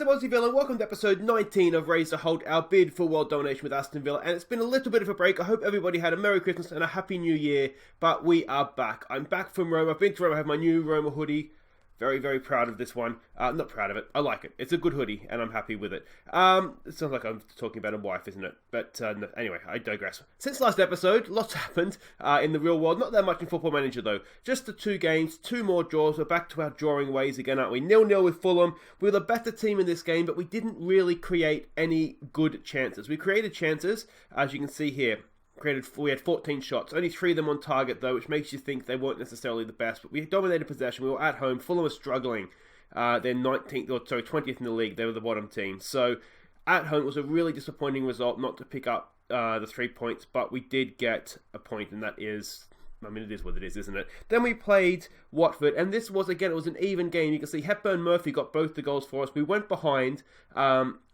up, Aussie Villa? Welcome to episode 19 of Raise the Holte, our bid for world domination with Aston Villa. And it's been a little bit of a break. I hope everybody had a Merry Christmas and a Happy New Year. But we are back. I'm back from Rome. I've been to Rome. I have my new Roma hoodie. Very, very proud of this one. Not proud of it. I like it. It's a good hoodie, and I'm happy with it. It sounds like I'm talking about a wife, isn't it? But no, anyway, I digress. Since last episode, lots happened in the real world. Not that much in Football Manager, though. Just the 2 games, 2 more draws. We're back to our drawing ways again, aren't we? 0-0 with Fulham. We were the better team in this game, but we didn't really create any good chances. We created chances, as you can see here. We had 14 shots, only 3 of them on target though, which makes you think they weren't necessarily the best, but we dominated possession. We were at home. Fulham was struggling. They're 20th in the league. They were the bottom team. So at home it was a really disappointing result not to pick up the 3 points, but we did get a point, and that is, I mean, it is what it is, isn't it? Then we played Watford, and this was, again, it was an even game. You can see Hepburn Murphy got both the goals for us. We went behind,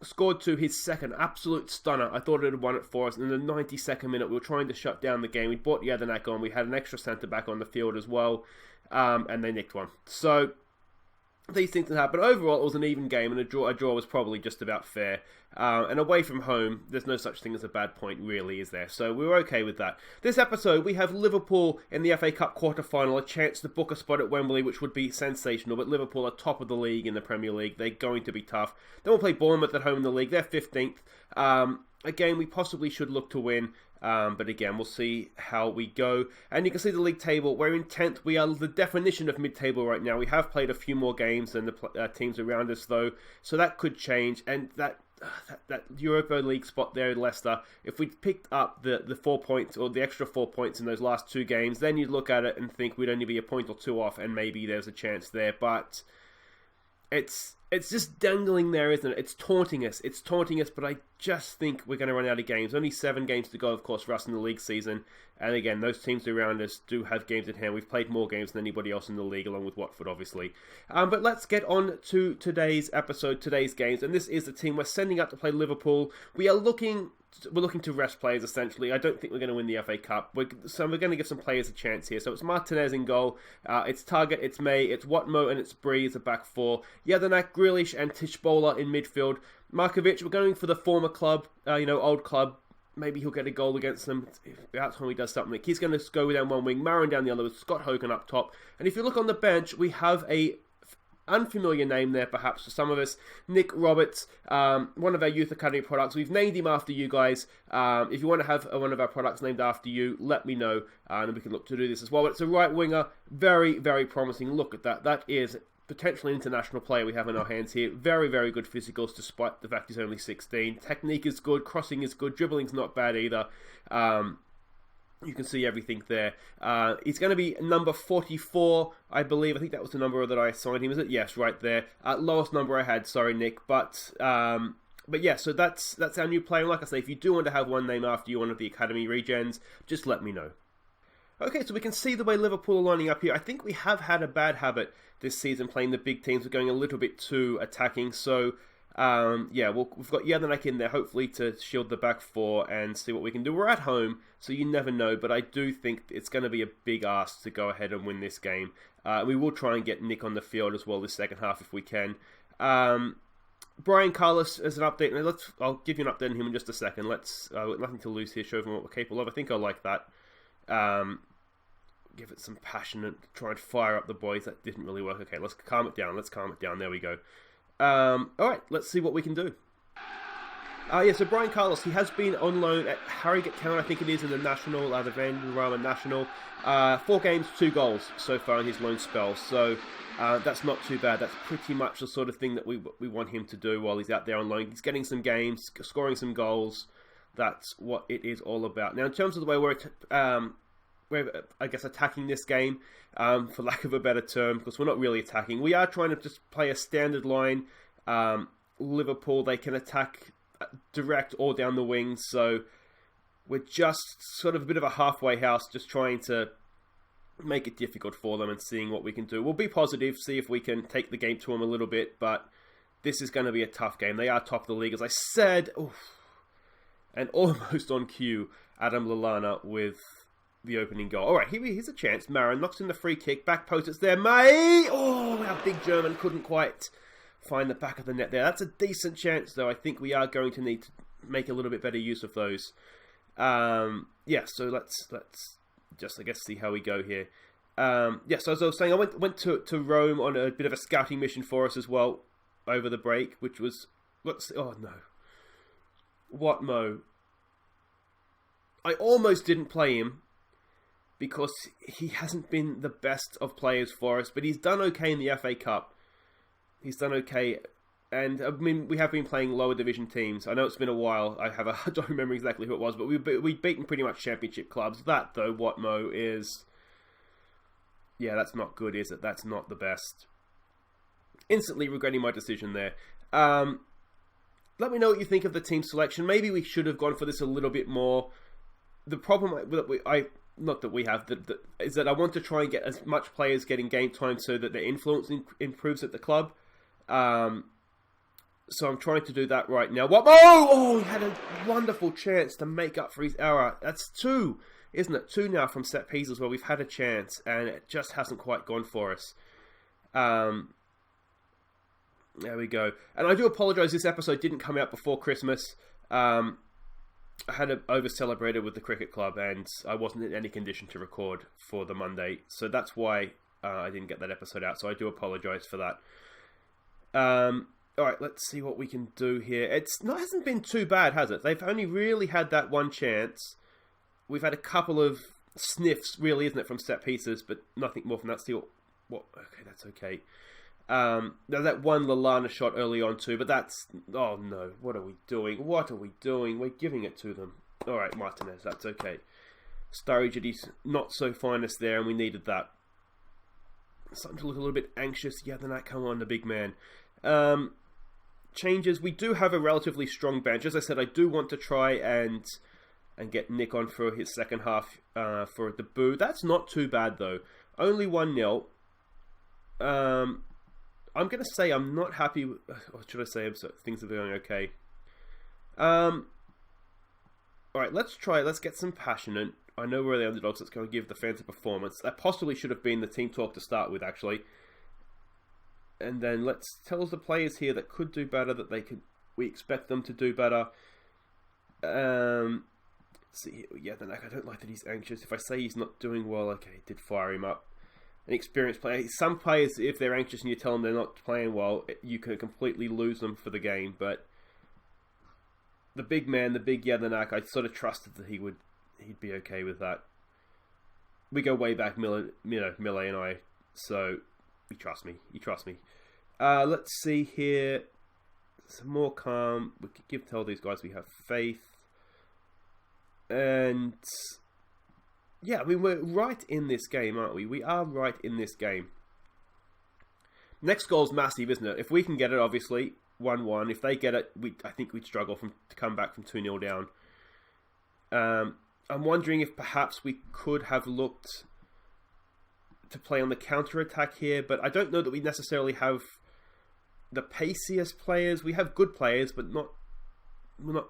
scored to his second, absolute stunner. I thought it had won it for us. And in the 92nd minute, we were trying to shut down the game. We brought Jedinak on. We had an extra centre-back on the field as well, and they nicked one. So these things can happen. Overall, it was an even game, and a draw was probably just about fair. And away from home, there's no such thing as a bad point, really, is there? So we were okay with that. This episode, we have Liverpool in the FA Cup quarter-final, a chance to book a spot at Wembley, which would be sensational. But Liverpool are top of the league in the Premier League. They're going to be tough. Then we'll play Bournemouth at home in the league. They're 15th. Again, we possibly should look to win. But again, we'll see how we go. And you can see the league table. We're in 10th. We are the definition of mid-table right now. We have played a few more games than the teams around us, though. So that could change. And that Europa League spot there in Leicester, if we picked up the 4 points or the extra 4 points in those last 2 games, then you'd look at it and think we'd only be a point or 2 off, and maybe there's a chance there. But it's just dangling there, isn't it? It's taunting us, but I just think we're going to run out of games. Only 7 games to go, of course, for us in the league season. And again, those teams around us do have games in hand. We've played more games than anybody else in the league, along with Watford, obviously. But let's get on to today's episode, today's games. And this is the team we're sending up to play Liverpool. We're looking to rest players, essentially. I don't think we're going to win the FA Cup. So we're going to give some players a chance here. So it's Martinez in goal. It's Target, it's May, it's Watmo, and it's Bree as a back 4. Jedinak, Grealish, and Tishbola in midfield. Markovic, we're going for the former club, old club. Maybe he'll get a goal against them. That's when he does something. He's going to go down one wing, Marin down the other, with Scott Hogan up top. And if you look on the bench, we have a unfamiliar name there, perhaps, for some of us. Nick Roberts, one of our Youth Academy products. We've named him after you guys. If you want to have one of our products named after you, let me know, and we can look to do this as well. But it's a right winger. Very, very promising. Look at that. That is potentially an international player we have in our hands here. Very, very good physicals, despite the fact he's only 16. Technique is good. Crossing is good. Dribbling's not bad either. You can see everything there. He's going to be number 44, I believe. I think that was the number that I assigned him. Is it? Yes, right there. Lowest number I had. Sorry, Nick. But yeah, so that's our new player. Like I say, if you do want to have one name after you, one of the Academy regens, just let me know. Okay, so we can see the way Liverpool are lining up here. I think we have had a bad habit this season playing the big teams. We're going a little bit too attacking. So yeah, we've got Jedinak in there, hopefully to shield the back 4 and see what we can do. We're at home, so you never know, but I do think it's going to be a big ask to go ahead and win this game. We will try and get Nick on the field as well this second half if we can. Brian Carlos as an update, and I'll give you an update on him in just a second. Nothing to lose here, show them what we're capable of. I think I like that. Give it some passion and try and fire up the boys. That didn't really work. Okay, let's calm it down. There we go. Alright, let's see what we can do. So Brian Carlos, he has been on loan at Harrogate Town, I think it is, in the National, the Vanarama National. 4 games, 2 goals so far in his loan spell, so that's not too bad. That's pretty much the sort of thing that we want him to do while he's out there on loan. He's getting some games, scoring some goals. That's what it is all about. Now, in terms of the way we're I guess attacking this game, for lack of a better term, because we're not really attacking. We are trying to just play a standard line. Liverpool, they can attack direct or down the wings, so we're just sort of a bit of a halfway house, just trying to make it difficult for them and seeing what we can do. We'll be positive, see if we can take the game to them a little bit, but this is going to be a tough game. They are top of the league, as I said. Oof. And almost on cue, Adam Lallana with the opening goal. Alright, here's a chance. Marin knocks in the free kick. Back post, it's there. May! Oh, our big German couldn't quite find the back of the net there. That's a decent chance, though. I think we are going to need to make a little bit better use of those. Yeah, so let's just, I guess, see how we go here. Yeah, so as I was saying, I went to Rome on a bit of a scouting mission for us as well over the break, which was... Oh, no. What Mo? I almost didn't play him because he hasn't been the best of players for us, but he's done okay in the FA Cup. He's done okay, and I mean, we have been playing lower division teams. I know it's been a while. I don't remember exactly who it was, but we've beaten pretty much championship clubs. That, though, what Mo is... Yeah, that's not good, is it? That's not the best. Instantly regretting my decision there. Let me know what you think of the team selection. Maybe we should have gone for this a little bit more. The problem is that I want to try and get as much players getting game time so that their influence improves at the club. So I'm trying to do that right now. What? Oh, he had a wonderful chance to make up for his error. That's 2, isn't it? 2 now from set pieces where we've had a chance and it just hasn't quite gone for us. There we go. And I do apologise, this episode didn't come out before Christmas. I had over-celebrated with the cricket club and I wasn't in any condition to record for the Monday. So that's why I didn't get that episode out. So I do apologise for that. Alright, let's see what we can do here. It hasn't been too bad, has it? They've only really had that one chance. We've had a couple of sniffs, really, isn't it, from set pieces, but nothing more from that. Still, what? Okay, that's okay. There's that one Lallana shot early on too, but that's... Oh no, what are we doing? What are we doing? We're giving it to them. Alright, Martinez, that's okay. Sturridge at his not so finest there, and we needed that. Starting to look a little bit anxious. Yeah, then that come on, the big man. Changes. We do have a relatively strong bench. As I said, I do want to try and get Nick on for his second half for a debut. That's not too bad, though. Only 1-0. I'm going to say I'm not happy with... Or should I say things are going okay? Alright, let's try. Let's get some passionate. I know we're the underdogs. Let's go and give the fans a performance. That possibly should have been the team talk to start with, actually. And then let's tell the players here that could do better that we expect them to do better. Let's see. Yeah, then I don't like that he's anxious. If I say he's not doing well, okay, did fire him up. An experienced player. Some players, if they're anxious and you tell them they're not playing well, you can completely lose them for the game. But the big man, the big Jedinak, I sort of trusted that he'd be okay with that. We go way back, Miller and I, so you trust me. Let's see here. Some more calm. We can tell these guys we have faith. And yeah, I mean, we're right in this game, aren't we? We are right in this game. Next goal's massive, isn't it? If we can get it, obviously, 1-1. If they get it, I think we'd struggle to come back from 2-0 down. I'm wondering if perhaps we could have looked to play on the counter-attack here, but I don't know that we necessarily have the paciest players. We have good players, but we're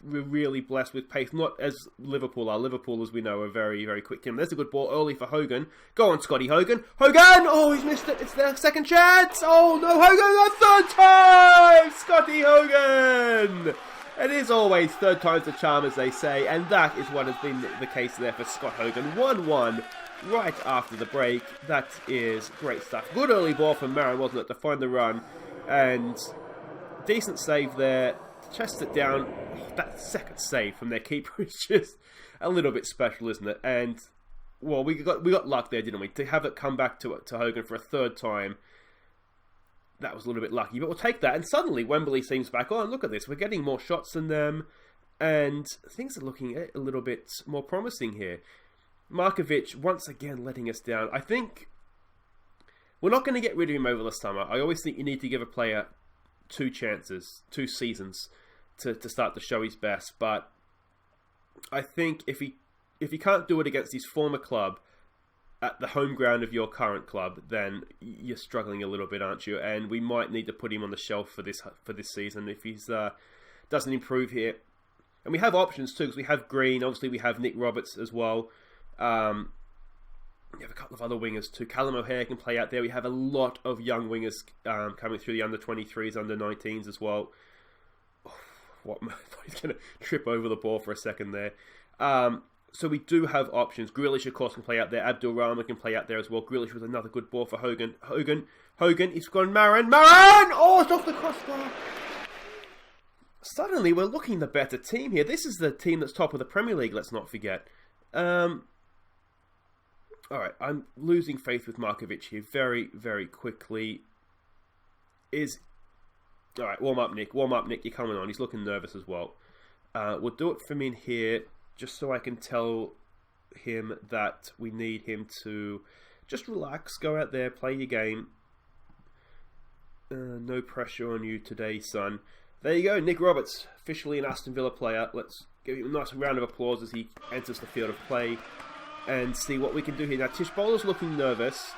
really blessed with pace. Not as Liverpool are. Liverpool, as we know, are a very, very quick team. There's a good ball early for Hogan. Go on, Scotty Hogan. Hogan! Oh, he's missed it. It's their second chance. Oh, no, Hogan, a third time! Scotty Hogan! It is always third time's the charm, as they say, and that is what has been the case there for Scott Hogan. 1-1 right after the break. That is great stuff. Good early ball from Marin, wasn't it, to find the run. And decent save there. Chest it down. Oh, that second save from their keeper is just a little bit special, isn't it? And well, we got luck there, didn't we? To have it come back to Hogan for a third time, that was a little bit lucky. But we'll take that. And suddenly Wembley seems back on. Look at this. We're getting more shots than them, and things are looking a little bit more promising here. Markovic once again letting us down. I think we're not going to get rid of him over the summer. I always think you need to give a player 2 chances, 2 seasons to start to show his best. But I think if he can't do it against his former club at the home ground of your current club, then you're struggling a little bit, aren't you? And we might need to put him on the shelf for this season if he's doesn't improve here. And we have options too, because we have Green. Obviously, we have Nick Roberts as well. We have a couple of other wingers too. Callum O'Hare can play out there. We have a lot of young wingers coming through the under-23s, under-19s as well. What? He's going to trip over the ball for a second there. So we do have options. Grealish, of course, can play out there. Abdul Rahman can play out there as well. Grealish was another good ball for Hogan. Hogan, he's gone Maran. Oh, it's off the crossbar. Suddenly, we're looking the better team here. This is the team that's top of the Premier League, let's not forget. Alright, I'm losing faith with Markovic here very, very quickly. Alright, warm up, Nick. You're coming on. He's looking nervous as well. We'll do it from in here, just so I can tell him that we need him to just relax, go out there, play your game. No pressure on you today, son. There you go, Nick Roberts, officially an Aston Villa player. Let's give him a nice round of applause as he enters the field of play and see what we can do here. Now, Tishbola's looking nervous.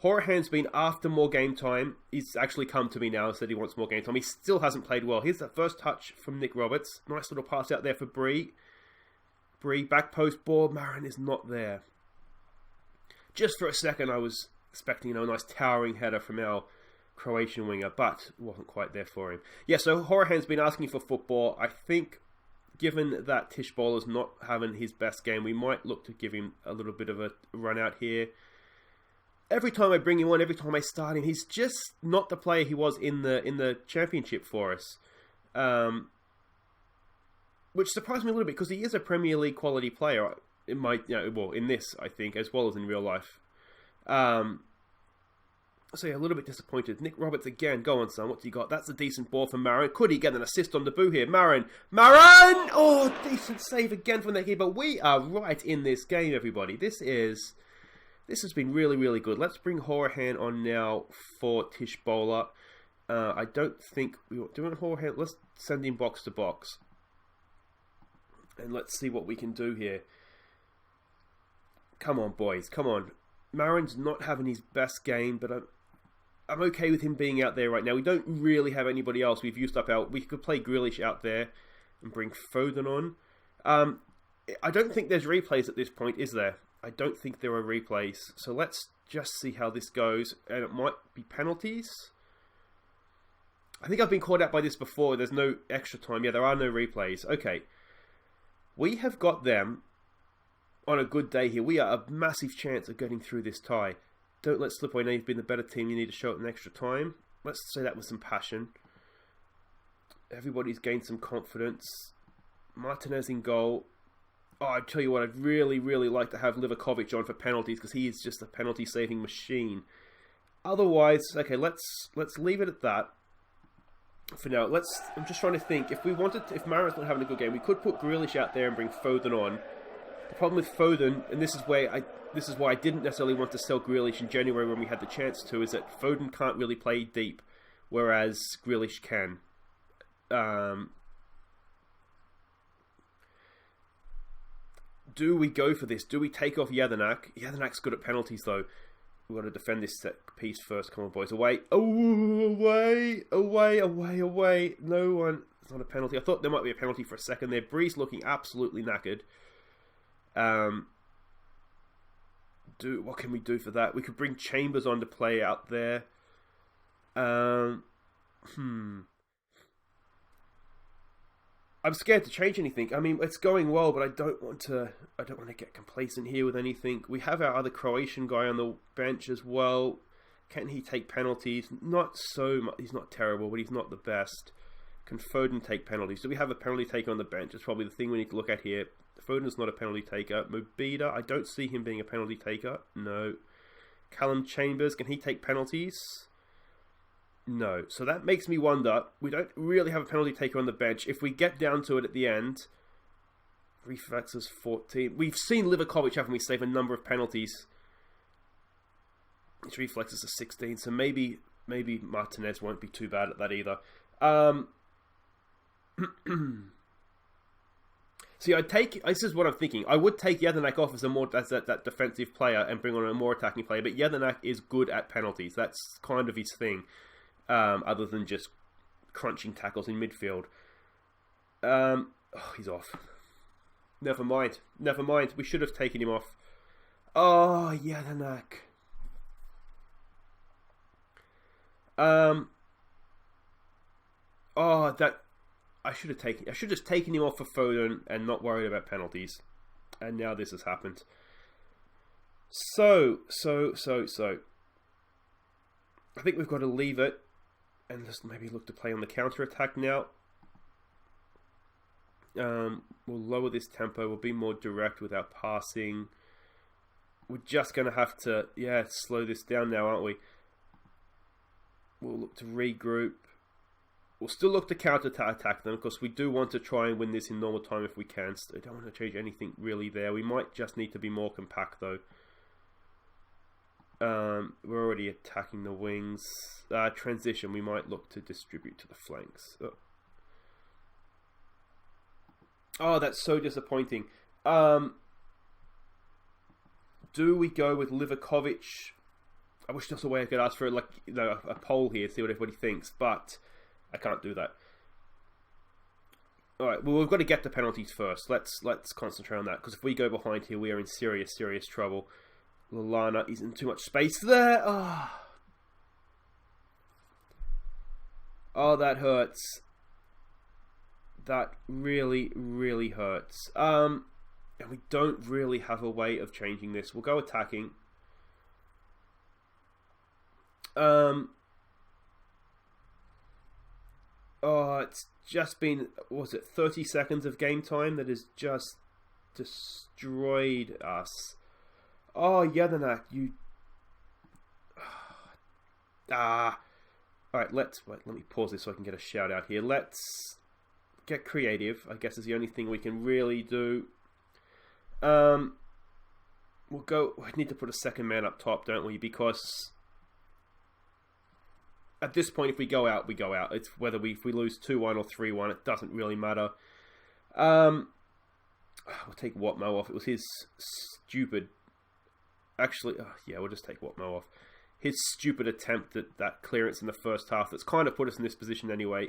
Horahan's been after more game time. He's actually come to me now and said he wants more game time. He still hasn't played well. Here's that first touch from Nick Roberts. Nice little pass out there for Bree. Back post ball. Marin is not there. Just for a second, I was expecting a nice towering header from our Croatian winger, but it wasn't quite there for him. Yeah, so Horahan's been asking for football. I think, given that Tishbola's not having his best game, we might look to give him a little bit of a run out here. Every time I bring him on, every time I start him, he's just not the player he was in the championship for us. Which surprised me a little bit because he is a Premier League quality player. In this, I think, as well as in real life. So yeah, a little bit disappointed. Nick Roberts again. Go on, son. What do you got? That's a decent ball from Marin. Could he get an assist on debut here? Marin! Oh, decent save again from the keeper. We are right in this game, everybody. This has been really, really good. Let's bring Horahan on now for Tishbola. I don't think we want doing Horahan. Let's send him box to box, and let's see what we can do here. Come on, boys. Come on. Marin's not having his best game, but I'm okay with him being out there right now. We don't really have anybody else. We've used up we could play Grealish out there and bring Foden on. I don't think there's replays at this point, is there? I don't think there are replays. So let's just see how this goes. And it might be penalties. I think I've been called out by this before. There's no extra time. Yeah, there are no replays. Okay. We have got them on a good day here. We are a massive chance of getting through this tie. Don't let slip away. Now you've been the better team. You need to show it an extra time. Let's say that with some passion. Everybody's gained some confidence. Martinez in goal. Oh, I tell you what, I'd really, really like to have Livakovic on for penalties because he is just a penalty-saving machine. Otherwise, okay, let's leave it at that for now. I'm just trying to think. If Marin's not having a good game, we could put Grealish out there and bring Foden on. The problem with Foden, and this is why I didn't necessarily want to sell Grealish in January when we had the chance to, is that Foden can't really play deep, whereas Grealish can. Do we go for this? Do we take off Jedinak? Jedinak's good at penalties, though. We've got to defend this set piece first. Come on, boys. Away. Oh, away. No one. It's not a penalty. I thought there might be a penalty for a second there. Breeze looking absolutely knackered. What can we do for that? We could bring Chambers on to play out there. I'm scared to change anything. I mean, it's going well, but I don't want to get complacent here with anything. We have our other Croatian guy on the bench as well. Can he take penalties? Not so much. He's not terrible, but he's not the best. Can Foden take penalties? Do we have a penalty taker on the bench? That's probably the thing we need to look at here. Foden's not a penalty taker. Mobida, I don't see him being a penalty taker. No. Callum Chambers, can he take penalties? No. So that makes me wonder. We don't really have a penalty taker on the bench. If we get down to it at the end, reflexes 14. We've seen Livakovic, haven't we, save a number of penalties. His reflexes are 16, so maybe Martinez won't be too bad at that either. See, this is what I'm thinking. I would take Jedinak off as that defensive player and bring on a more attacking player, but Jedinak is good at penalties. That's kind of his thing, other than just crunching tackles in midfield. He's off. Never mind. We should have taken him off. Oh, Jedinak. Oh, that I should have just taken him off for Foden and not worried about penalties. And now this has happened. So. I think we've got to leave it and just maybe look to play on the counter attack now. We'll lower this tempo. We'll be more direct with our passing. We're just going to have to, slow this down now, aren't we? We'll look to regroup. We'll still look to counter-attack them, because we do want to try and win this in normal time if we can. So I don't want to change anything really there. We might just need to be more compact, though. We're already attacking the wings. Transition, we might look to distribute to the flanks. Oh, that's so disappointing. Do we go with Livakovic? I wish there was a way I could ask for a poll here, see what everybody thinks, but I can't do that. Alright, well, we've got to get the penalties first. Let's concentrate on that, because if we go behind here, we are in serious trouble. Lallana is in too much space there. Oh, that hurts. That really hurts. And we don't really have a way of changing this. We'll go attacking. Oh, it's just been, 30 seconds of game time that has just destroyed us. Oh, Jedinak, you... Alright, let me pause this so I can get a shout out here. Let's get creative, I guess is the only thing we can really do. We need to put a second man up top, don't we? Because at this point, if we go out, we go out. It's whether if we lose 2-1 or 3-1, it doesn't really matter. We'll take Watmo off. It was his stupid... Actually, we'll just take Watmo off. His stupid attempt at that clearance in the first half that's kind of put us in this position anyway.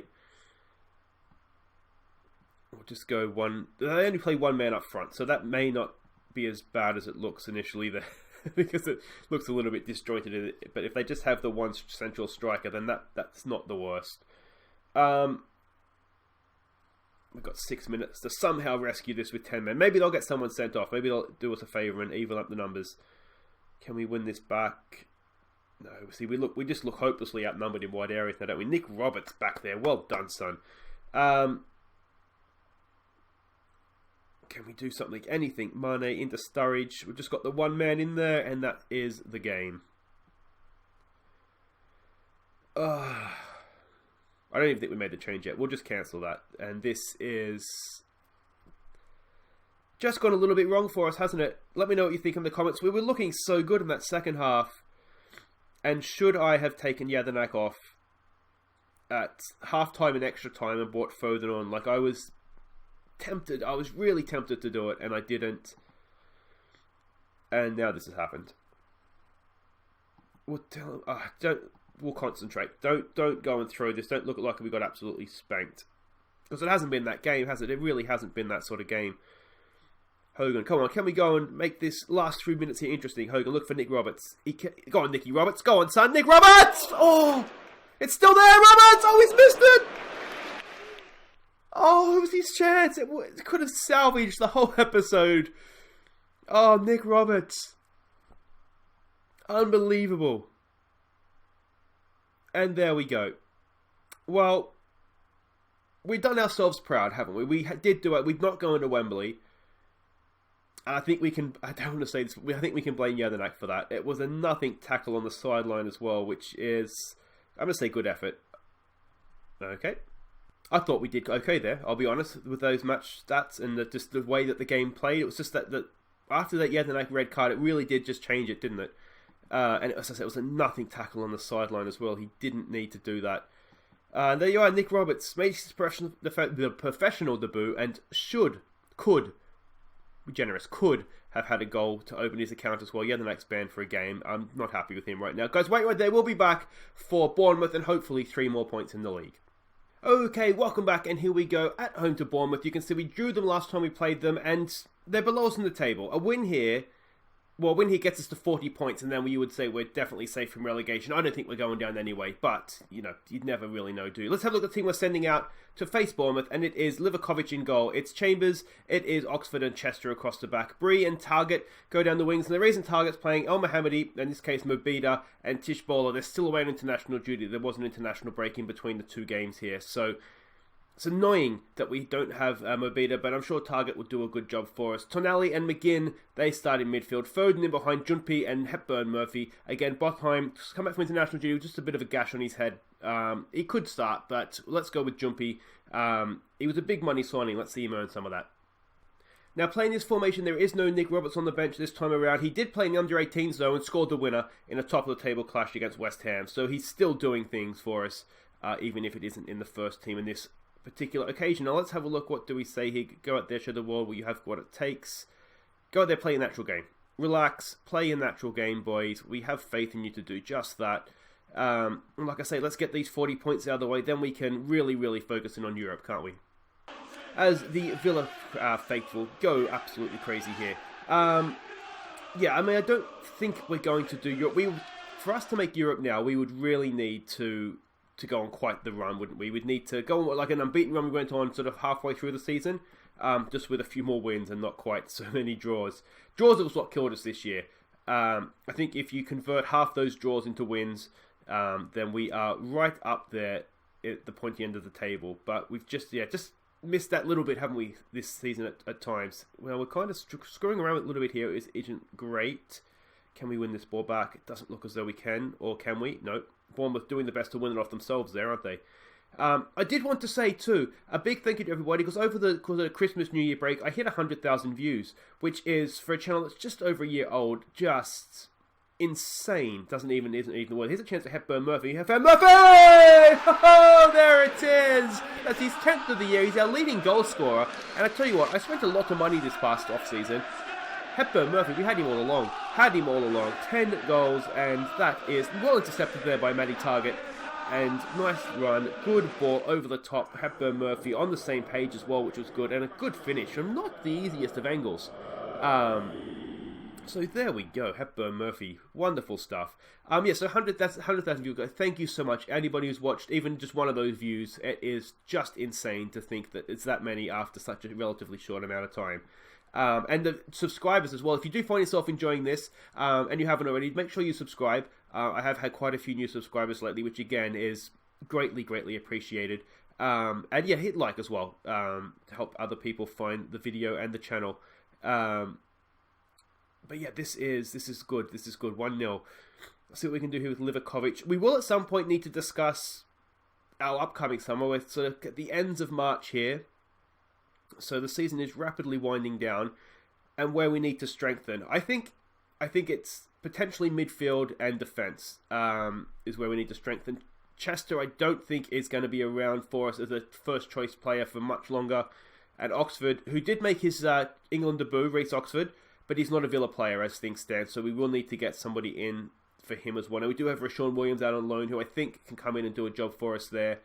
We'll just go one... They only play one man up front, so that may not be as bad as it looks initially there. Because it looks a little bit disjointed. But if they just have the one central striker, then that's not the worst. We've got 6 minutes to somehow rescue this with 10 men. Maybe they'll get someone sent off. Maybe they'll do us a favour and even up the numbers. Can we win this back? No. See, we just look hopelessly outnumbered in wide areas now, don't we? Nick Roberts back there. Well done, son. Can we do something? Anything? Mane into Sturridge. We've just got the one man in there, and that is the game. I don't even think we made the change yet. We'll just cancel that. And this is just gone a little bit wrong for us, hasn't it? Let me know what you think in the comments. We were looking so good in that second half. And should I have taken Jedinak off at half-time and extra time and brought Foden on? Like, I was tempted. I was really tempted to do it, and I didn't. And now this has happened. We'll concentrate. Don't go and throw this. Don't look like we got absolutely spanked. Because it hasn't been that game, has it? It really hasn't been that sort of game. Hogan, come on. Can we go and make this last 3 minutes here interesting? Hogan, look for Nick Roberts. Go on, Nicky Roberts. Go on, son. Nick Roberts! Oh! It's still there, Roberts! Oh, he's missed it! Oh, it was his chance. It could have salvaged the whole episode. Oh, Nick Roberts. Unbelievable. And there we go. Well, we've done ourselves proud, haven't we? We did do it. We're not going to Wembley. I think we can... I don't want to say this. I think we can blame Jedinak for that. It was a nothing tackle on the sideline as well, which is... I'm going to say good effort. Okay. I thought we did okay there, I'll be honest, with those match stats and just the way that the game played. It was just that after that Jedinak red card, it really did just change it, didn't it? And as I said, it was a nothing tackle on the sideline as well. He didn't need to do that. There you are, Nick Roberts made his professional debut and could have had a goal to open his account as well. Jedinak's banned for a game. I'm not happy with him right now. Guys, wait right there. We'll be back for Bournemouth and hopefully 3 more points in the league. Okay, welcome back, and here we go at home to Bournemouth. You can see we drew them last time we played them, and they're below us in the table. A win here Well, when he gets us to 40 points, and then we would say we're definitely safe from relegation. I don't think we're going down anyway, but, you know, you'd never really know, do you? Let's have a look at the team we're sending out to face Bournemouth, and it is Livakovic in goal. It's Chambers, it is Oxford and Chester across the back. Bree and Target go down the wings, and the reason Target's playing El Mohammadi, in this case Mobida, and Tish Bowler, they're still away on international duty. There was an international break in between the two games here, so it's annoying that we don't have Mobida, but I'm sure Target will do a good job for us. Tonali and McGinn, they start in midfield. Foden in behind Jumpy and Hepburn Murphy. Again, Botheim, come back from international duty with just a bit of a gash on his head. He could start, but let's go with Jumpy. He was a big money signing. Let's see him earn some of that. Now, playing this formation, there is no Nick Roberts on the bench this time around. He did play in the under-18s, though, and scored the winner in a top-of-the-table clash against West Ham. So he's still doing things for us, even if it isn't in the first team in this particular occasion. Now let's have a look. What do we say here? Go out there, show the world what you have, what it takes. Go out there, play a natural game. Relax, play a natural game, boys. We have faith in you to do just that. Like I say, let's get these 40 points out of the way. Then we can really focus in on Europe, can't we? As the Villa faithful go absolutely crazy here. Yeah, I mean, I don't think we're going to do Europe. For us to make Europe now, we would really need to go on quite the run, wouldn't we? We'd need to go on like an unbeaten run we went on sort of halfway through the season, just with a few more wins and not quite so many draws. Draws was what killed us this year. I think if you convert half those draws into wins, then we are right up there at the pointy end of the table. But we've just missed that little bit, haven't we, this season at times? Well, we're kind of screwing around a little bit here. It isn't great. Can we win this ball back? It doesn't look as though we can, or can we? No. Bournemouth doing the best to win it off themselves there, aren't they? I did want to say too, a big thank you to everybody, because over the Christmas New Year break, I hit 100,000 views, which is, for a channel that's just over a year old, just insane. Isn't even the word. Here's a chance to Hepburn Murphy. Hepburn Murphy! Oh, there it is! That's his 10th of the year. He's our leading goal scorer. And I tell you what, I spent a lot of money this past off-season. Hepburn Murphy, we had him all along. 10 goals, and that is well intercepted there by Matty Target. And nice run, good ball over the top. Hepburn Murphy on the same page as well, which was good. And a good finish from not the easiest of angles. So there we go, Hepburn Murphy. Wonderful stuff. Yeah, so 100,000 views. Thank you so much. Anybody who's watched even just one of those views, it is just insane to think that it's that many after such a relatively short amount of time. And the subscribers as well. If you do find yourself enjoying this, and you haven't already, make sure you subscribe. I have had quite a few new subscribers lately, which again is greatly appreciated. And yeah, hit like as well, to help other people find the video and the channel. But yeah, this is good. This is good. 1-0. Let's see what we can do here with Livakovic. We will at some point need to discuss our upcoming summer. We're sort of at the ends of March here. So the season is rapidly winding down, and where we need to strengthen. I think it's potentially midfield and defence is where we need to strengthen. Chester, I don't think is going to be around for us as a first choice player for much longer. And Oxford, who did make his England debut, Reece Oxford, but he's not a Villa player as things stand. So we will need to get somebody in for him as well. And we do have Rashawn Williams out on loan, who I think can come in and do a job for us there.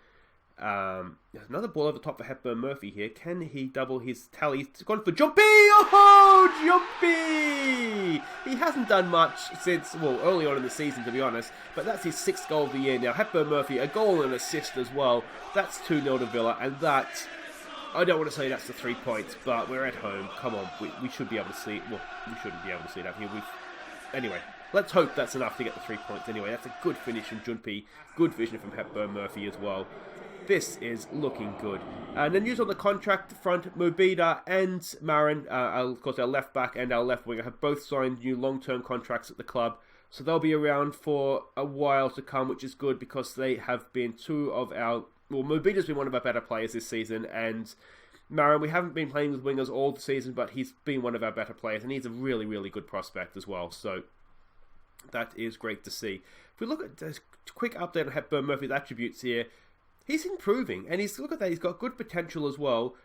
Another ball over the top for Hepburn Murphy here. Can he double his tally? He's gone for Jumpy! Oh, Jumpy! He hasn't done much since, well, early on in the season, to be honest. But that's his 6th goal of the year now. Hepburn Murphy, a goal and assist as well. That's 2-0 to Villa. And that, I don't want to say that's the 3 points, but we're at home. Come on, we should be able to see it. Well, we shouldn't be able to see it up here. Anyway, let's hope that's enough to get the 3 points anyway. That's a good finish from Jumpy. Good vision from Hepburn Murphy as well. This is looking good. And the news on the contract front, Mobida and Marin, of course our left back and our left winger, have both signed new long-term contracts at the club. So they'll be around for a while to come, which is good because they have been two of our... Well, Mobida's been one of our better players this season, and Marin, we haven't been playing with wingers all the season, but he's been one of our better players, and he's a really good prospect as well. So that is great to see. If we look at this quick update on Hepburn Murphy's attributes here, he's improving, and look at that, he's got good potential as well.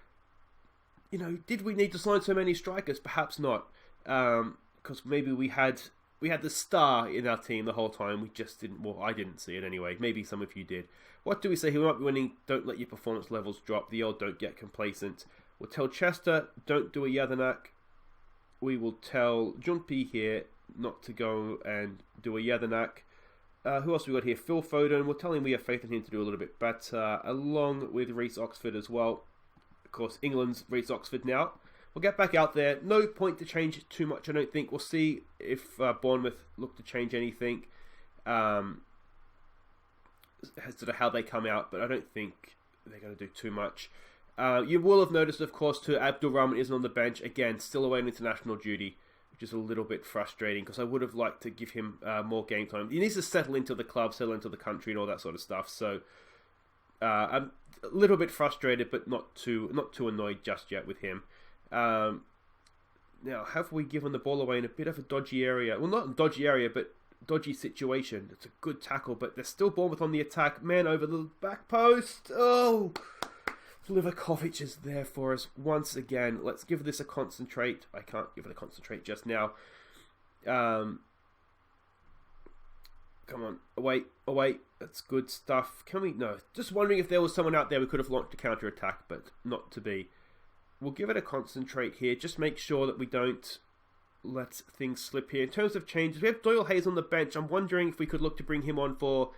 You know, did we need to sign so many strikers? Perhaps not, because maybe we had the star in our team the whole time. We just didn't. Well, I didn't see it anyway. Maybe some of you did. What do we say? He might be winning. Don't let your performance levels drop. The old don't get complacent. We'll tell Chester, don't do a Yadanak. We will tell Jumpy here, not to go and do a Jedinak. Who else we got here? Phil Foden. We're telling him we have faith in him to do a little bit better, along with Reece Oxford as well. Of course, England's Reece Oxford now. We'll get back out there. No point to change too much, I don't think. We'll see if Bournemouth look to change anything as to how they come out, but I don't think they're going to do too much. You will have noticed, of course, too, Abdul Rahman isn't on the bench. Again, still away on international duty, which is a little bit frustrating because I would have liked to give him more game time. He needs to settle into the club, settle into the country and all that sort of stuff. So I'm a little bit frustrated, but not too annoyed just yet with him. Now, have we given the ball away in a bit of a dodgy area? Well, not a dodgy area, but dodgy situation. It's a good tackle, but there's still Bournemouth on the attack. Man over the back post. Oh, Livakovic is there for us once again. Let's give this a concentrate. I can't give it a concentrate just now. Come on, away. That's good stuff. Can we? No. Just wondering if there was someone out there we could have launched a counter attack, but not to be. We'll give it a concentrate here. Just make sure that we don't let things slip here. In terms of changes, we have Doyle Hayes on the bench. I'm wondering if we could look to bring him on for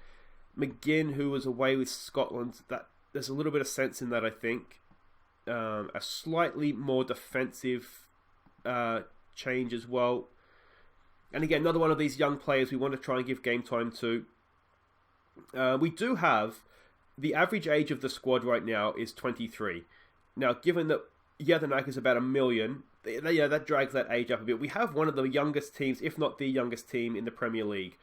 McGinn, who was away with Scotland. That there's a little bit of sense in that, I think. A slightly more defensive change as well. And again, another one of these young players we want to try and give game time to. We do have the average age of the squad right now is 23. Now, given that Jedinak is about 1 million, that drags that age up a bit. We have one of the youngest teams, if not the youngest team in the Premier League.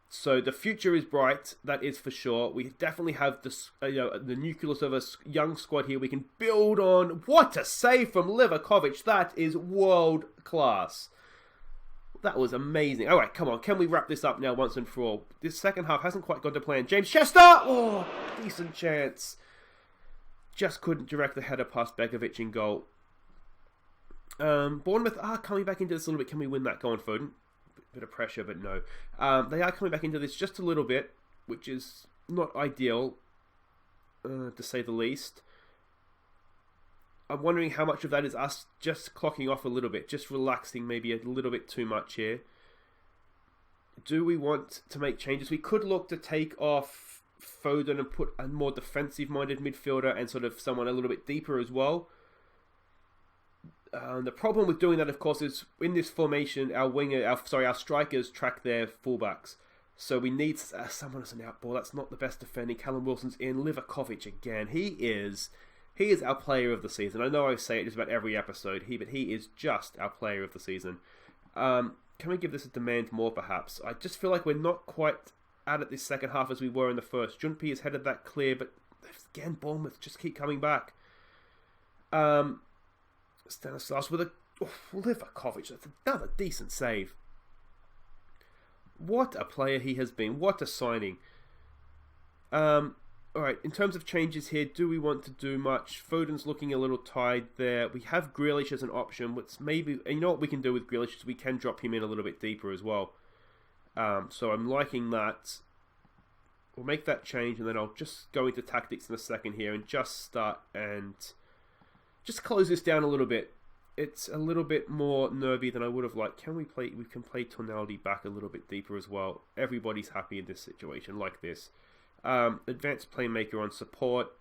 So the future is bright, that is for sure. We definitely have the nucleus of a young squad here we can build on. What a save from Livakovic. That is world class. That was amazing. All right, come on. Can we wrap this up now once and for all? This second half hasn't quite gone to plan. James Chester! Oh, decent chance. Just couldn't direct the header past Begovic in goal. Bournemouth are coming back into this a little bit. Can we win that? Go on, Foden. Bit of pressure, but no. They are coming back into this just a little bit, which is not ideal, to say the least. I'm wondering how much of that is us just clocking off a little bit, just relaxing maybe a little bit too much here. Do we want to make changes? We could look to take off Foden and put a more defensive-minded midfielder and sort of someone a little bit deeper as well. The problem with doing that, of course, is in this formation, our strikers track their fullbacks. So we need someone as an outball. That's not the best defending. Callum Wilson's in. Livakovic again. He is our player of the season. I know I say it just about every episode, but he is just our player of the season. Can we give this a demand more, perhaps? I just feel like we're not quite at it this second half as we were in the first. Junpi has headed that clear, but again, Bournemouth just keep coming back. Stanislas with Livakovic. That's another decent save. What a player he has been. What a signing. Alright, in terms of changes here, do we want to do much? Foden's looking a little tired there. We have Grealish as an option, which maybe, and you know what we can do with Grealish is we can drop him in a little bit deeper as well. So I'm liking that. We'll make that change and then I'll just go into tactics in a second here and just start and just close this down a little bit. It's a little bit more nervy than I would have liked. We can play Tonaldi back a little bit deeper as well. Everybody's happy in this situation like this. Advanced playmaker on support.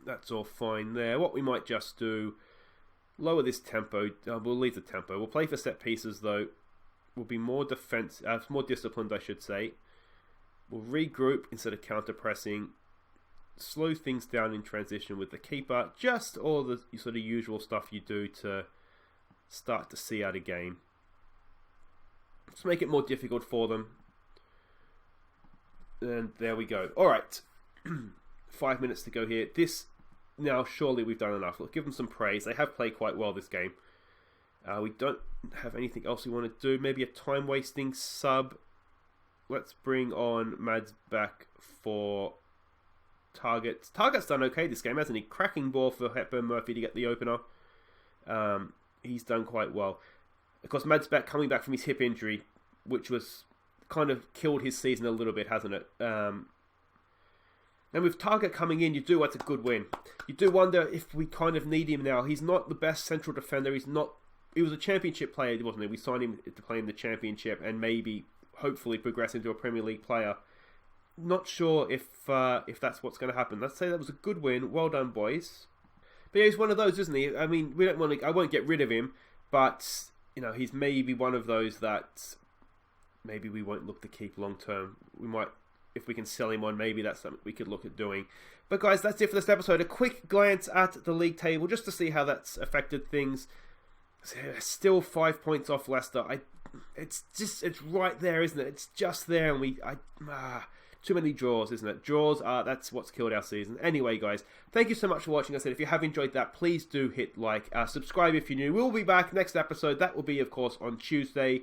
That's all fine there. What we might just do, lower this tempo. We'll leave the tempo. We'll play for set pieces though. We'll be more more disciplined, I should say. We'll regroup instead of counter-pressing. Slow things down in transition with the keeper. Just all the sort of usual stuff you do to start to see out a game. Just make it more difficult for them. And there we go. Alright. 5 minutes to go here. Now, surely we've done enough. Let's give them some praise. They have played quite well this game. We don't have anything else we want to do. Maybe a time-wasting sub. Let's bring on Mads back for Targets. Target's done okay this game, hasn't he? Cracking ball for Hepburn Murphy to get the opener. He's done quite well. Of course, Mads back coming back from his hip injury, which was kind of killed his season a little bit, hasn't it? And with Target coming in, that's a good win. You do wonder if we kind of need him now. He's not the best central defender. He's not he was a championship player, wasn't he? We signed him to play in the championship and maybe, hopefully, progress into a Premier League player. Not sure if that's what's going to happen. Let's say that was a good win. Well done, boys. But yeah, he's one of those, isn't he? I mean, I won't get rid of him, but he's maybe one of those that maybe we won't look to keep long term. We might, if we can sell him on, maybe that's something we could look at doing. But guys, that's it for this episode. A quick glance at the league table just to see how that's affected things. Still 5 points off Leicester. It's right there, isn't it? It's just there, and too many draws, isn't it? Draws that's what's killed our season. Anyway, guys, thank you so much for watching. I said, if you have enjoyed that, please do hit like, subscribe if you're new. We'll be back next episode. That will be, of course, on Tuesday.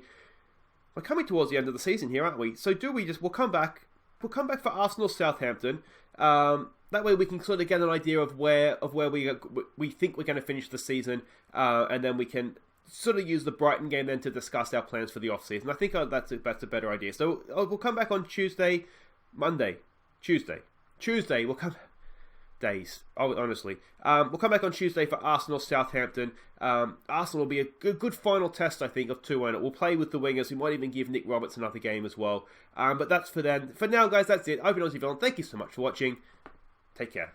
We're coming towards the end of the season here, aren't we? So we'll come back. We'll come back for Arsenal Southampton. That way we can sort of get an idea of where we think we're going to finish the season, and then we can sort of use the Brighton game then to discuss our plans for the off-season. I think that's a better idea. So we'll come back on Tuesday. We'll come days. Oh, honestly, we'll come back on Tuesday for Arsenal Southampton. Arsenal will be a good final test, I think, of 2-1. We'll play with the wingers. We might even give Nick Roberts another game as well. But that's for then. For now, guys, that's it. I've been Aussie Villain. Thank you so much for watching. Take care.